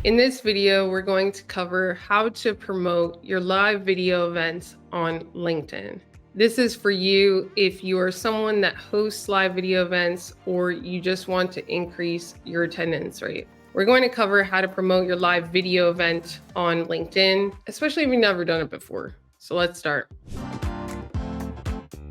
In this video, we're going to cover how to promote your live video events on LinkedIn. This is for you if you are someone that hosts live video events or you just want to increase your attendance rate. We're going to cover how to promote your live video event on LinkedIn, especially if you've never done it before. So let's start.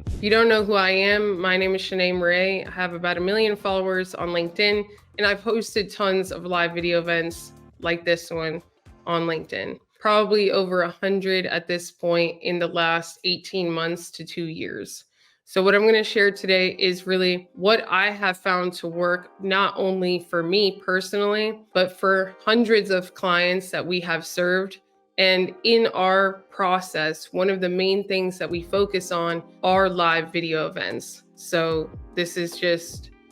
If you don't know who I am, my name is Shanee Moret. I have about 1 million followers on LinkedIn, and I've hosted tons of live video events like this one on LinkedIn. Probably over 100 at this point in the last 18 months to 2 years. So what I'm going to share today is really what I have found to work, not only for me personally, but for hundreds of clients that we have served. And in our process, one of the main things that we focus on are live video events. So this is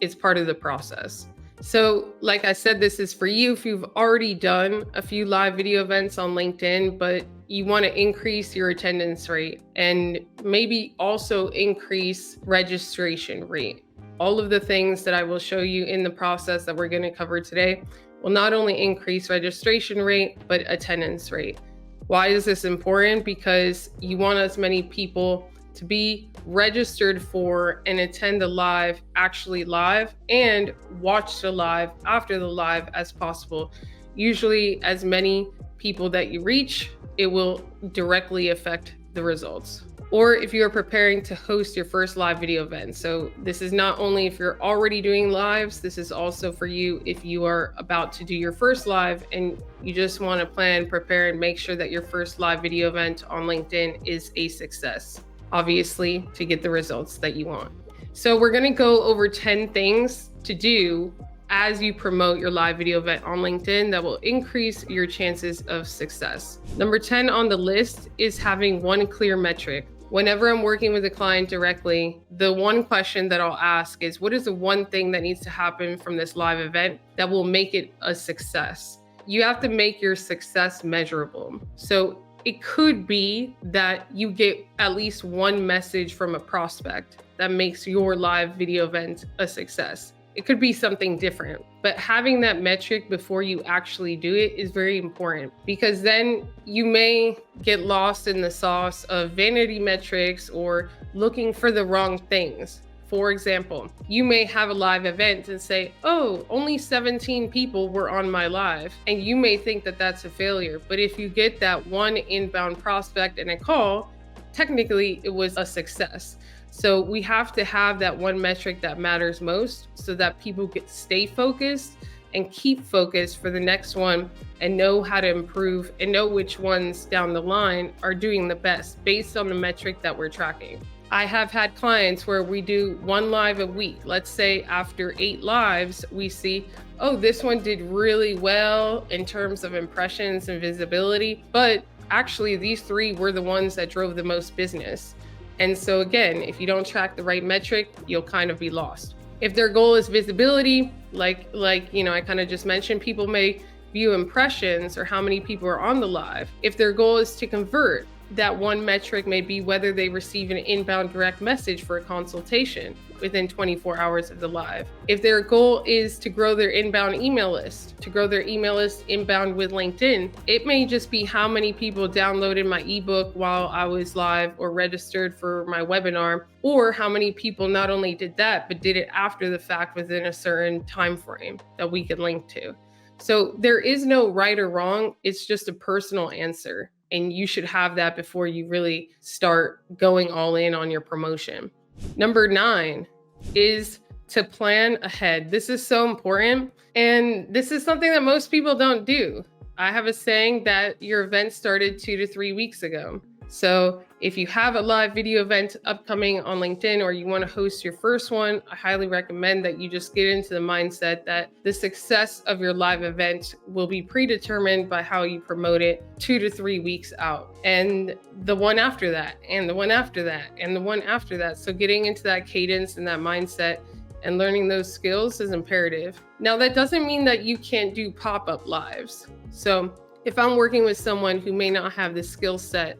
it's part of the process. So like I said, this is for you if you've already done a few live video events on LinkedIn, but you want to increase your attendance rate and maybe also increase registration rate. All of the things that I will show you in the process that we're going to cover today will not only increase registration rate, but attendance rate. Why is this important? Because you want as many people to be registered for and attend the live, actually live, and watch the live after the live as possible. Usually as many people that you reach, it will directly affect the results. Or if you're preparing to host your first live video event. So this is not only if you're already doing lives, this is also for you if you are about to do your first live and you just want to plan, prepare, and make sure that your first live video event on LinkedIn is a success, obviously, to get the results that you want. So we're going to go over 10 things to do as you promote your live video event on LinkedIn that will increase your chances of success. Number 10 on the list is having one clear metric. Whenever I'm working with a client directly, the one question that I'll ask is, what is the one thing that needs to happen from this live event that will make it a success? You have to make your success measurable. So it could be that you get at least one message from a prospect that makes your live video event a success. It could be something different, but having that metric before you actually do it is very important, because then you may get lost in the sauce of vanity metrics or looking for the wrong things. For example, you may have a live event and say, oh, only 17 people were on my live. And you may think that that's a failure. But if you get that one inbound prospect and a call, technically it was a success. So we have to have that one metric that matters most so that people stay focused and keep focused for the next one and know how to improve and know which ones down the line are doing the best based on the metric that we're tracking. I have had clients where we do one live a week. Let's say after 8 lives, we see, oh, this one did really well in terms of impressions and visibility, but actually these 3 were the ones that drove the most business. And so again, if you don't track the right metric, you'll kind of be lost. If their goal is visibility, like I kind of just mentioned, people may view impressions or how many people are on the live. If their goal is to convert, that one metric may be whether they receive an inbound direct message for a consultation within 24 hours of the live. If their goal is to grow their inbound email list, inbound with LinkedIn, it may just be how many people downloaded my ebook while I was live or registered for my webinar, or how many people not only did that, but did it after the fact within a certain time frame that we could link to. So there is no right or wrong. It's just a personal answer. And you should have that before you really start going all in on your promotion. Number 9 is to plan ahead. This is so important. And this is something that most people don't do. I have a saying that your event started 2 to 3 weeks ago. So if you have a live video event upcoming on LinkedIn or you want to host your first one, I highly recommend that you just get into the mindset that the success of your live event will be predetermined by how you promote it 2 to 3 weeks out. And the one after that, and the one after that, and the one after that. So getting into that cadence and that mindset and learning those skills is imperative. Now, that doesn't mean that you can't do pop-up lives. So if I'm working with someone who may not have the skill set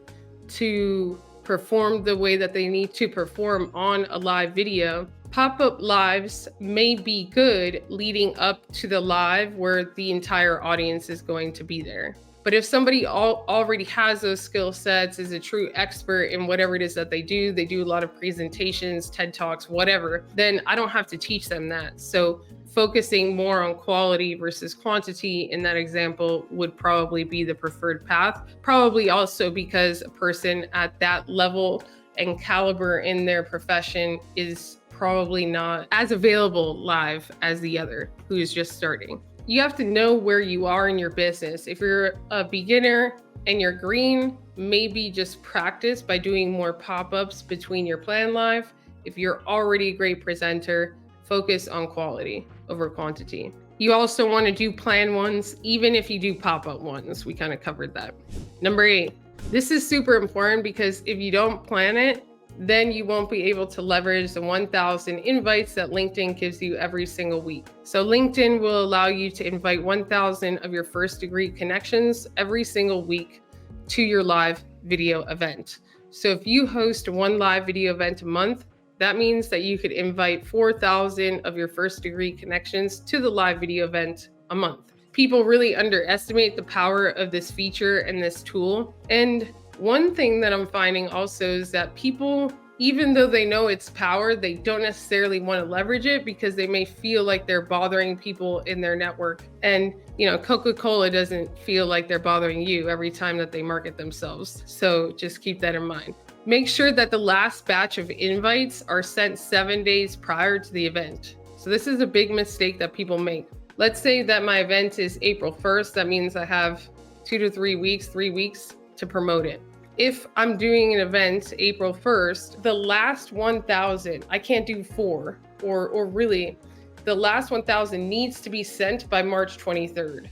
to perform the way that they need to perform on a live video, Pop-up lives may be good leading up to the live where the entire audience is going to be there. But if somebody already has those skill sets, is a true expert in whatever it is that they do a lot of presentations, TED Talks, whatever, then I don't have to teach them that. So focusing more on quality versus quantity in that example would probably be the preferred path. Probably also because a person at that level and caliber in their profession is probably not as available live as the other who is just starting. You have to know where you are in your business. If you're a beginner and you're green, maybe just practice by doing more pop-ups between your plan live. If you're already a great presenter, focus on quality over quantity. You also want to do plan ones, even if you do pop-up ones. We kind of covered that. Number 8, this is super important because if you don't plan it, then you won't be able to leverage the 1,000 invites that LinkedIn gives you every single week. So LinkedIn will allow you to invite 1,000 of your first degree connections every single week to your live video event. So if you host one live video event a month, that means that you could invite 4,000 of your first degree connections to the live video event a month. People really underestimate the power of this feature and this tool. And one thing that I'm finding also is that people, even though they know its power, they don't necessarily want to leverage it because they may feel like they're bothering people in their network. And, Coca-Cola doesn't feel like they're bothering you every time that they market themselves. So just keep that in mind. Make sure that the last batch of invites are sent 7 days prior to the event. So this is a big mistake that people make. Let's say that my event is April 1st. That means I have 2 to 3 weeks, 3 weeks to promote it. If I'm doing an event April 1st, the last 1,000, I can't do 4, or really the last 1,000 needs to be sent by March 23rd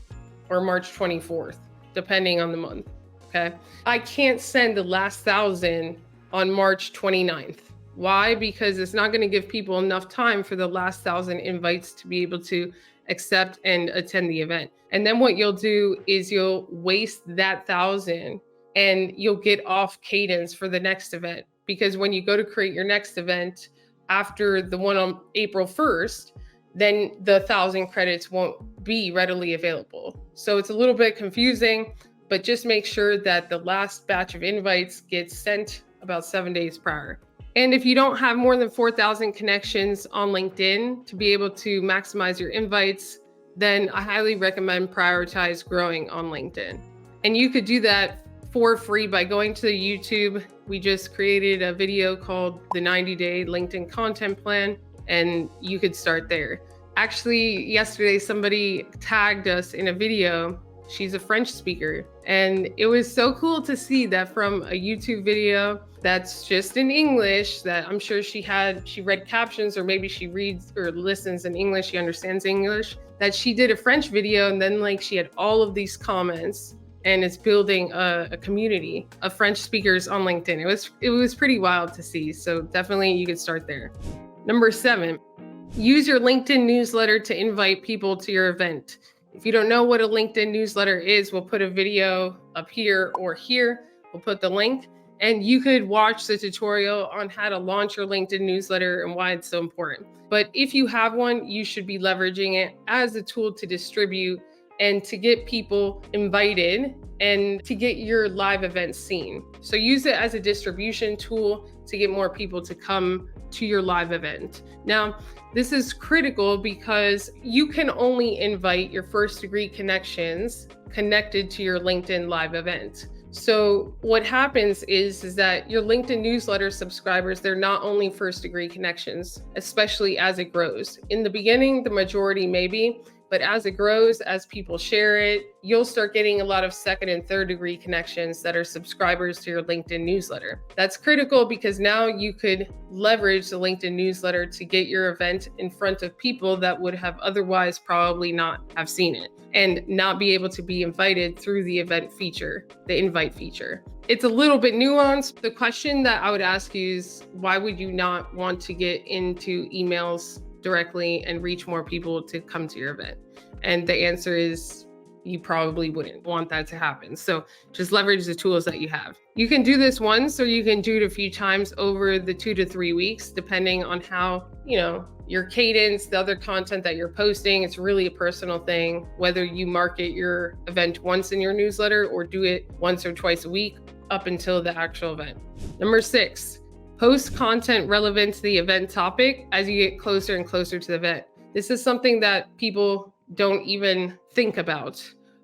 or March 24th, depending on the month, okay? I can't send the last 1,000 on March 29th. Why? Because it's not gonna give people enough time for the last 1,000 invites to be able to accept and attend the event. And then what you'll do is you'll waste that 1,000 and you'll get off cadence for the next event. Because when you go to create your next event after the one on April 1st, then the 1,000 credits won't be readily available. So it's a little bit confusing, but just make sure that the last batch of invites gets sent about 7 days prior. And if you don't have more than 4,000 connections on LinkedIn to be able to maximize your invites, then I highly recommend prioritize growing on LinkedIn. And you could do that for free by going to the YouTube. We just created a video called the 90-day LinkedIn content plan, and you could start there. Actually, yesterday, somebody tagged us in a video. She's a French speaker. And it was so cool to see that from a YouTube video that's just in English, that I'm sure she read captions, or maybe she reads or listens in English, she understands English, that she did a French video and then she had all of these comments, and it's building a community of French speakers on LinkedIn. It was pretty wild to see. So definitely you could start there. Number 7, use your LinkedIn newsletter to invite people to your event. If you don't know what a LinkedIn newsletter is, we'll put a video up here or here. We'll put the link, and you could watch the tutorial on how to launch your LinkedIn newsletter and why it's so important. But if you have one, you should be leveraging it as a tool to distribute and to get people invited and to get your live events seen. So use it as a distribution tool to get more people to come to your live event. Now, this is critical because you can only invite your first degree connections connected to your LinkedIn live event. So what happens is that your LinkedIn newsletter subscribers, they're not only first degree connections, especially as it grows. In the beginning, the majority maybe, but as it grows, as people share it, you'll start getting a lot of second and third degree connections that are subscribers to your LinkedIn newsletter. That's critical because now you could leverage the LinkedIn newsletter to get your event in front of people that would have otherwise probably not have seen it and not be able to be invited through the event feature, the invite feature. It's a little bit nuanced. The question that I would ask you is, why would you not want to get into emails directly and reach more people to come to your event? And the answer is you probably wouldn't want that to happen. So just leverage the tools that you have. You can do this once, or you can do it a few times over the 2 to 3 weeks, depending on how, your cadence, the other content that you're posting. It's really a personal thing, whether you market your event once in your newsletter or do it once or twice a week up until the actual event. Number 6, post content relevant to the event topic as you get closer and closer to the event. This is something that people don't even think about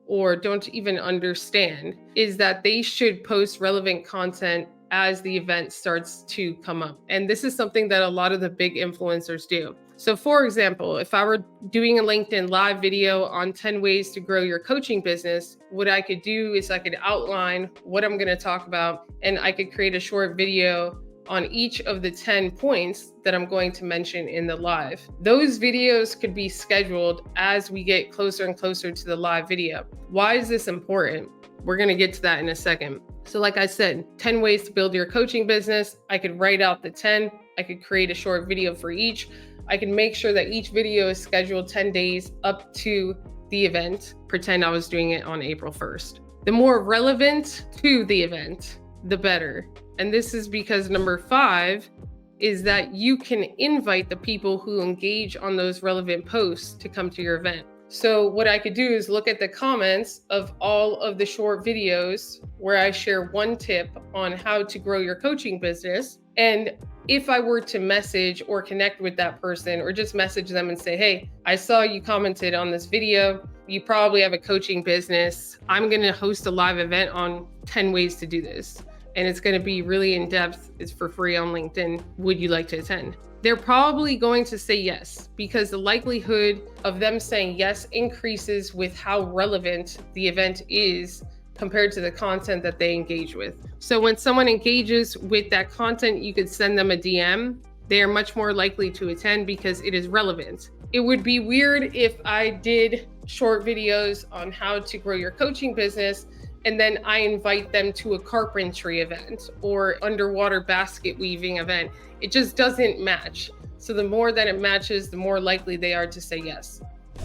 or don't even understand, is that they should post relevant content as the event starts to come up. And this is something that a lot of the big influencers do. So for example, if I were doing a LinkedIn live video on 10 ways to grow your coaching business, what I could do is I could outline what I'm going to talk about, and I could create a short video on each of the 10 points that I'm going to mention in the live. Those videos could be scheduled as we get closer and closer to the live video. Why is this important? We're going to get to that in a second. So like I said, 10 ways to build your coaching business. I could write out the 10. I could create a short video for each. I can make sure that each video is scheduled 10 days up to the event. Pretend I was doing it on April 1st. The more relevant to the event, the better. And this is because number 5 is that you can invite the people who engage on those relevant posts to come to your event. So what I could do is look at the comments of all of the short videos where I share one tip on how to grow your coaching business. And if I were to message or connect with that person, or just message them and say, hey, I saw you commented on this video. You probably have a coaching business. I'm going to host a live event on 10 ways to do this. And it's going to be really in depth. It's for free on LinkedIn. Would you like to attend? They're probably going to say yes, because the likelihood of them saying yes increases with how relevant the event is compared to the content that they engage with. So when someone engages with that content, you could send them a DM. They are much more likely to attend because it is relevant. It would be weird if I did short videos on how to grow your coaching business and then I invite them to a carpentry event or underwater basket weaving event. It just doesn't match. So the more that it matches, the more likely they are to say yes.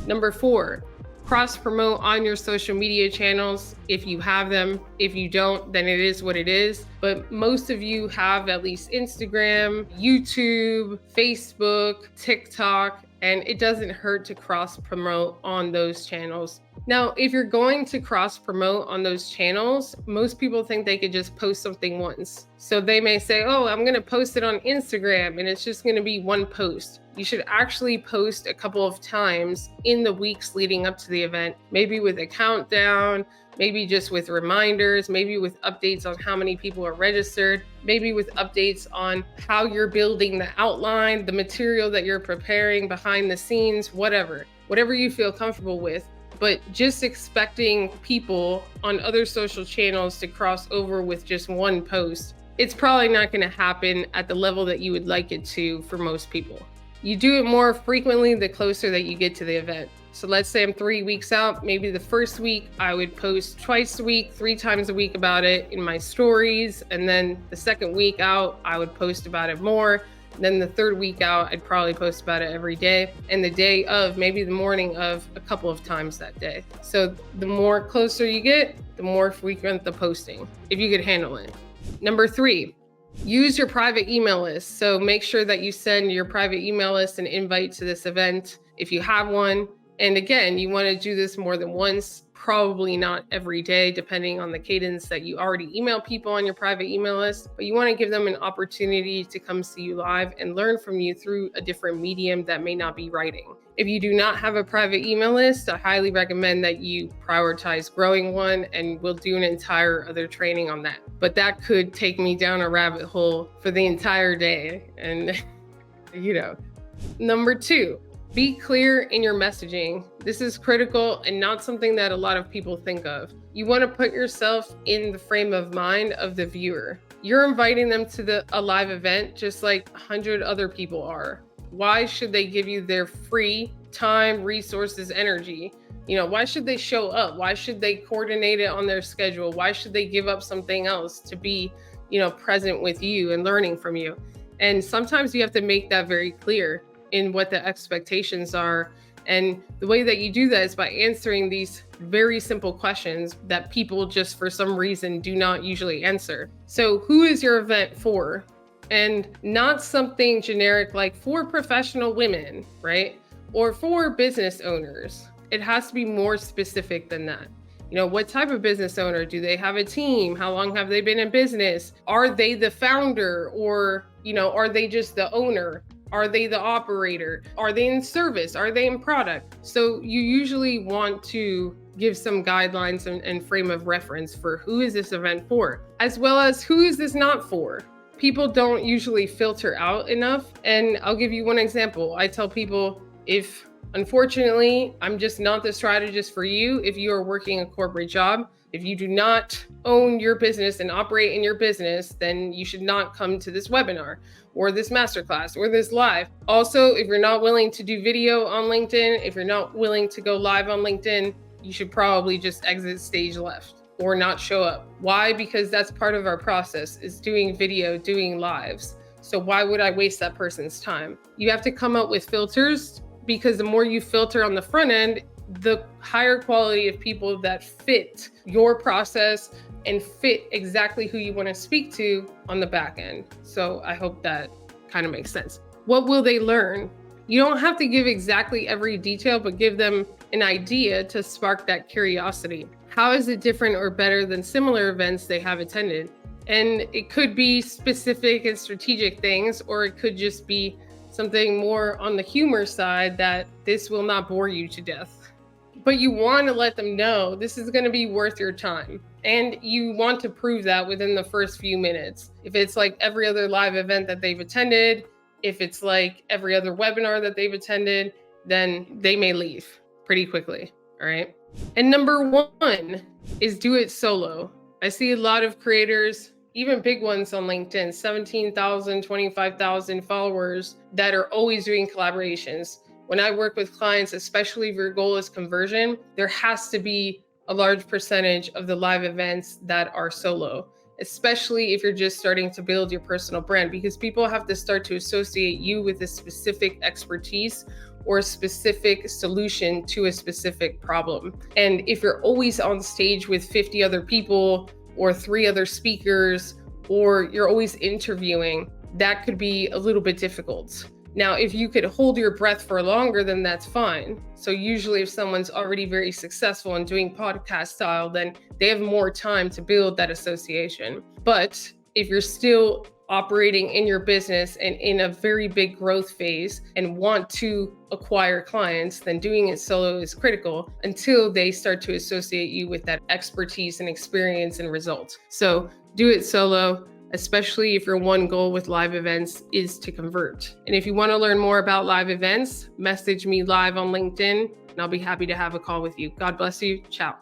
Number 4, cross promote on your social media channels if you have them. If you don't, then it is what it is. But most of you have at least Instagram, YouTube, Facebook, TikTok, and it doesn't hurt to cross promote on those channels. Now, if you're going to cross promote on those channels, most people think they could just post something once. So they may say, oh, I'm going to post it on Instagram and it's just going to be one post. You should actually post a couple of times in the weeks leading up to the event, maybe with a countdown, maybe just with reminders, maybe with updates on how many people are registered, maybe with updates on how you're building the outline, the material that you're preparing behind the scenes, whatever you feel comfortable with. But just expecting people on other social channels to cross over with just one post, it's probably not going to happen at the level that you would like it to for most people. You do it more frequently the closer that you get to the event. So let's say I'm 3 weeks out. Maybe the first week I would post twice a week, 3 times a week about it in my stories. And then the second week out, I would post about it more. Then the third week out, I'd probably post about it every day. And the day of, maybe the morning of, a couple of times that day. So the more closer you get, the more frequent the posting, if you could handle it. Number 3, use your private email list. So make sure that you send your private email list an invite to this event if you have one. And again, you want to do this more than once, probably not every day, depending on the cadence that you already email people on your private email list. But you want to give them an opportunity to come see you live and learn from you through a different medium that may not be writing. If you do not have a private email list, I highly recommend that you prioritize growing one, and we'll do an entire other training on that. But that could take me down a rabbit hole for the entire day. And, Number 2, be clear in your messaging. This is critical and not something that a lot of people think of. You want to put yourself in the frame of mind of the viewer. You're inviting them to a live event just like 100 other people are. Why should they give you their free time, resources, energy? Why should they show up? Why should they coordinate it on their schedule? Why should they give up something else to be, present with you and learning from you? And sometimes you have to make that very clear in what the expectations are And the way that you do that is by answering these very simple questions that people just for some reason do not usually answer. So who is your event for? And not something generic like for professional women, right? Or for business owners. It has to be more specific than that. What type of business owner? Do they have a team? How long have they been in business? Are they the founder, or, are they just the owner? Are they the operator? Are they in service? Are they in product? So you usually want to give some guidelines and frame of reference for who is this event for, as well as who is this not for. People don't usually filter out enough. And I'll give you one example. I tell people, unfortunately, I'm just not the strategist for you. If you are working a corporate job, if you do not own your business and operate in your business, then you should not come to this webinar or this masterclass or this live. Also, if you're not willing to do video on LinkedIn, if you're not willing to go live on LinkedIn, you should probably just exit stage left or not show up. Why? Because that's part of our process, is doing video, doing lives. So why would I waste that person's time? You have to come up with filters, because the more you filter on the front end, the higher quality of people that fit your process and fit exactly who you want to speak to on the back end. So I hope that kind of makes sense. What will they learn? You don't have to give exactly every detail, but give them an idea to spark that curiosity. How is it different or better than similar events they have attended? And it could be specific and strategic things, or it could just be something more on the humor side, that this will not bore you to death. But you want to let them know this is going to be worth your time. And you want to prove that within the first few minutes. If it's like every other live event that they've attended, if it's like every other webinar that they've attended, then they may leave pretty quickly. All right. And number one is do it solo. I see a lot of creators, even big ones on LinkedIn, 17,000, 25,000 followers, that are always doing collaborations. When I work with clients, especially if your goal is conversion, there has to be a large percentage of the live events that are solo, especially if you're just starting to build your personal brand, because people have to start to associate you with a specific expertise or a specific solution to a specific problem. And if you're always on stage with 50 other people or 3 other speakers, or you're always interviewing, that could be a little bit difficult. Now, if you could hold your breath for longer, then that's fine. So usually if someone's already very successful in doing podcast style, then they have more time to build that association. But if you're still operating in your business and in a very big growth phase and want to acquire clients, then doing it solo is critical until they start to associate you with that expertise and experience and results. So do it solo, especially if your one goal with live events is to convert. And if you want to learn more about live events, message me live on LinkedIn and I'll be happy to have a call with you. God bless you. Ciao.